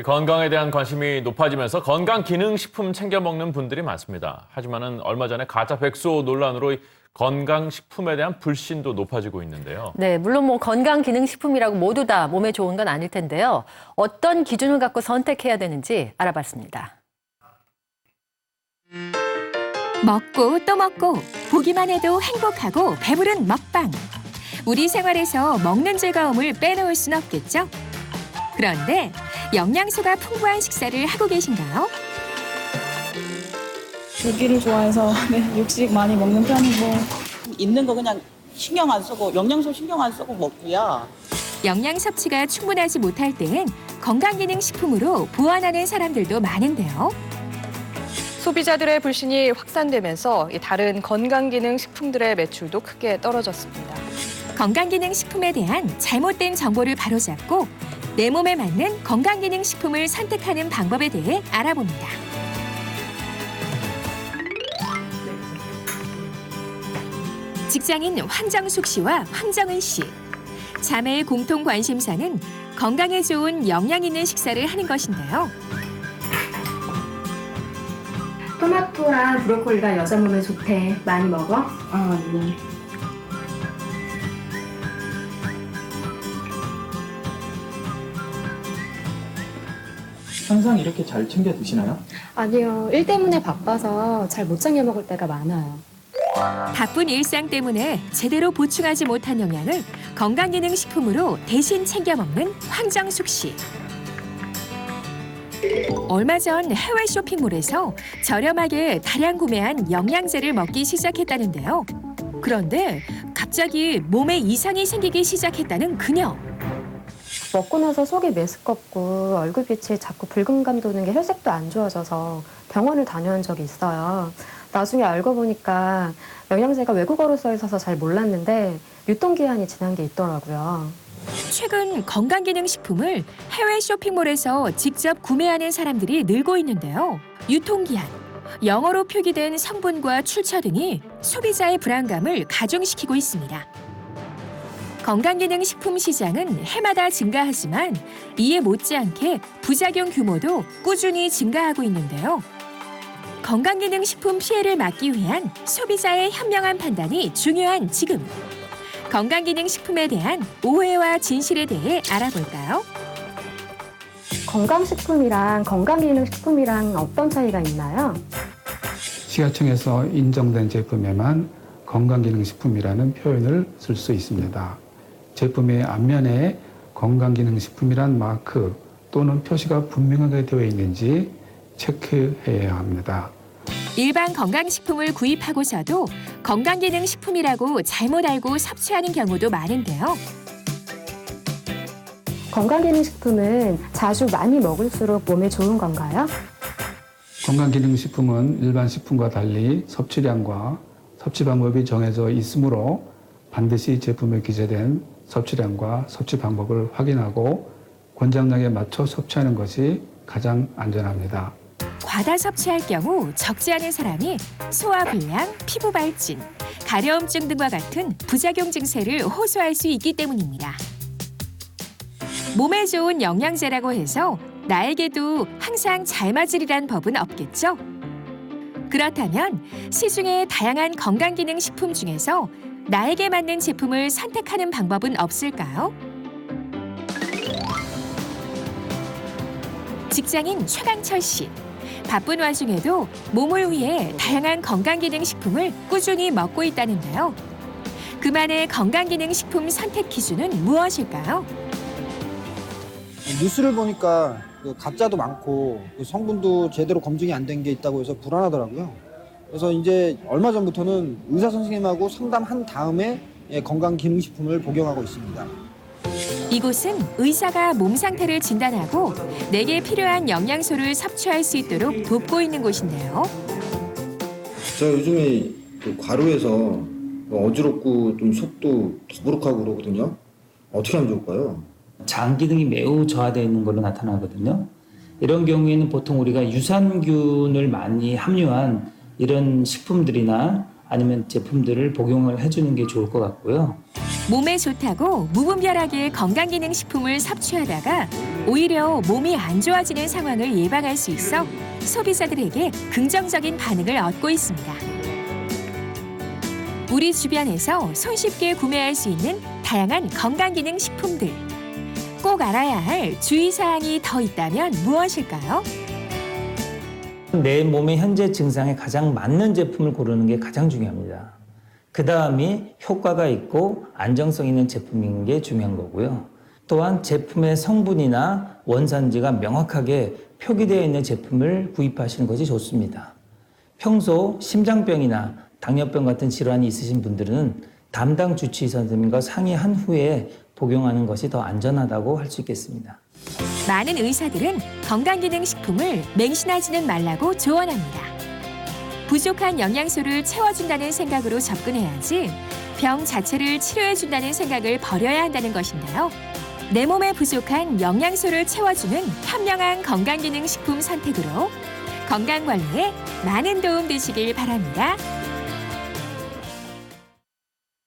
건강에 대한 관심이 높아지면서 건강기능식품 챙겨 먹는 분들이 많습니다. 하지만은 얼마 전에 가짜 백수 논란으로 건강식품에 대한 불신도 높아지고 있는데요. 네, 물론 건강기능식품이라고 모두 다 몸에 좋은 건 아닐 텐데요. 어떤 기준을 갖고 선택해야 되는지 알아봤습니다. 먹고 또 먹고 보기만 해도 행복하고 배부른 먹방. 우리 생활에서 먹는 즐거움을 빼놓을 순 없겠죠? 그런데 영양소가 풍부한 식사를 하고 계신가요? 고기를 좋아해서 육식 많이 먹는 편이고 있는 거 그냥 신경 안 쓰고 영양소 신경 안 쓰고 먹고요. 영양 섭취가 충분하지 못할 때엔 건강기능식품으로 보완하는 사람들도 많은데요. 소비자들의 불신이 확산되면서 다른 건강기능식품들의 매출도 크게 떨어졌습니다. 건강기능식품에 대한 잘못된 정보를 바로잡고 내 몸에 맞는 건강기능식품을 선택하는 방법에 대해 알아봅니다. 직장인 황정숙 씨와 황정은 씨. 자매의 공통 관심사는 건강에 좋은 영양 있는 식사를 하는 것인데요. 토마토랑 브로콜리가 여자 몸에 좋대. 많이 먹어? 네. 항상 이렇게 잘 챙겨 드시나요? 아니요. 일 때문에 바빠서 잘 못 챙겨 먹을 때가 많아요. 바쁜 일상 때문에 제대로 보충하지 못한 영양을 건강기능식품으로 대신 챙겨 먹는 황정숙 씨. 얼마 전 해외 쇼핑몰에서 저렴하게 다량 구매한 영양제를 먹기 시작했다는데요. 그런데 갑자기 몸에 이상이 생기기 시작했다는 그녀. 먹고 나서 속이 메스껍고 얼굴빛이 자꾸 붉은감 도는 게 혈색도 안 좋아져서 병원을 다녀온 적이 있어요. 나중에 알고 보니까 영양제가 외국어로 써 있어서 잘 몰랐는데 유통기한이 지난 게 있더라고요. 최근 건강기능식품을 해외 쇼핑몰에서 직접 구매하는 사람들이 늘고 있는데요. 유통기한, 영어로 표기된 성분과 출처 등이 소비자의 불안감을 가중시키고 있습니다. 건강기능식품 시장은 해마다 증가하지만 이에 못지않게 부작용 규모도 꾸준히 증가하고 있는데요. 건강기능식품 피해를 막기 위한 소비자의 현명한 판단이 중요한 지금. 건강기능식품에 대한 오해와 진실에 대해 알아볼까요? 건강식품이랑 건강기능식품이랑 어떤 차이가 있나요? 식약청에서 인정된 제품에만 건강기능식품이라는 표현을 쓸 수 있습니다. 제품의 앞면에 건강기능식품이란 마크 또는 표시가 분명하게 되어 있는지 체크해야 합니다. 일반 건강식품을 구입하고서도 건강기능식품이라고 잘못 알고 섭취하는 경우도 많은데요. 건강기능식품은 자주 많이 먹을수록 몸에 좋은 건가요? 건강기능식품은 일반 식품과 달리 섭취량과 섭취 방법이 정해져 있으므로 반드시 제품에 기재된 섭취량과 섭취 방법을 확인하고 권장량에 맞춰 섭취하는 것이 가장 안전합니다. 과다 섭취할 경우 적지 않은 사람이 소화불량, 피부 발진, 가려움증 등과 같은 부작용 증세를 호소할 수 있기 때문입니다. 몸에 좋은 영양제라고 해서 나에게도 항상 잘 맞으리란 법은 없겠죠? 그렇다면 시중의 다양한 건강기능식품 중에서 나에게 맞는 제품을 선택하는 방법은 없을까요? 직장인 최강철 씨. 바쁜 와중에도 몸을 위해 다양한 건강기능식품을 꾸준히 먹고 있다는데요. 그만의 건강기능식품 선택 기준은 무엇일까요? 뉴스를 보니까 가짜도 많고 성분도 제대로 검증이 안 된 게 있다고 해서 불안하더라고요. 그래서 이제 얼마 전부터는 의사 선생님하고 상담한 다음에 건강기능식품을 복용하고 있습니다. 이곳은 의사가 몸 상태를 진단하고 내게 필요한 영양소를 섭취할 수 있도록 돕고 있는 곳인데요. 제가 요즘에 과로해서 어지럽고 좀 속도 더부룩하고 그러거든요. 어떻게 하면 좋을까요? 장 기능이 매우 저하되어 있는 걸로 나타나거든요. 이런 경우에는 보통 우리가 유산균을 많이 함유한 이런 식품들이나 아니면 제품들을 복용을 해주는 게 좋을 것 같고요. 몸에 좋다고 무분별하게 건강기능식품을 섭취하다가 오히려 몸이 안 좋아지는 상황을 예방할 수 있어 소비자들에게 긍정적인 반응을 얻고 있습니다. 우리 주변에서 손쉽게 구매할 수 있는 다양한 건강기능식품들. 꼭 알아야 할 주의사항이 더 있다면 무엇일까요? 내 몸의 현재 증상에 가장 맞는 제품을 고르는 게 가장 중요합니다. 그 다음이 효과가 있고 안정성 있는 제품인 게 중요한 거고요. 또한 제품의 성분이나 원산지가 명확하게 표기되어 있는 제품을 구입하시는 것이 좋습니다. 평소 심장병이나 당뇨병 같은 질환이 있으신 분들은 담당 주치의 선생님과 상의한 후에 복용하는 것이 더 안전하다고 할 수 있겠습니다. 많은 의사들은 건강기능식품을 맹신하지는 말라고 조언합니다. 부족한 영양소를 채워준다는 생각으로 접근해야지 병 자체를 치료해준다는 생각을 버려야 한다는 것인데요. 내 몸에 부족한 영양소를 채워주는 현명한 건강기능식품 선택으로 건강관리에 많은 도움 되시길 바랍니다.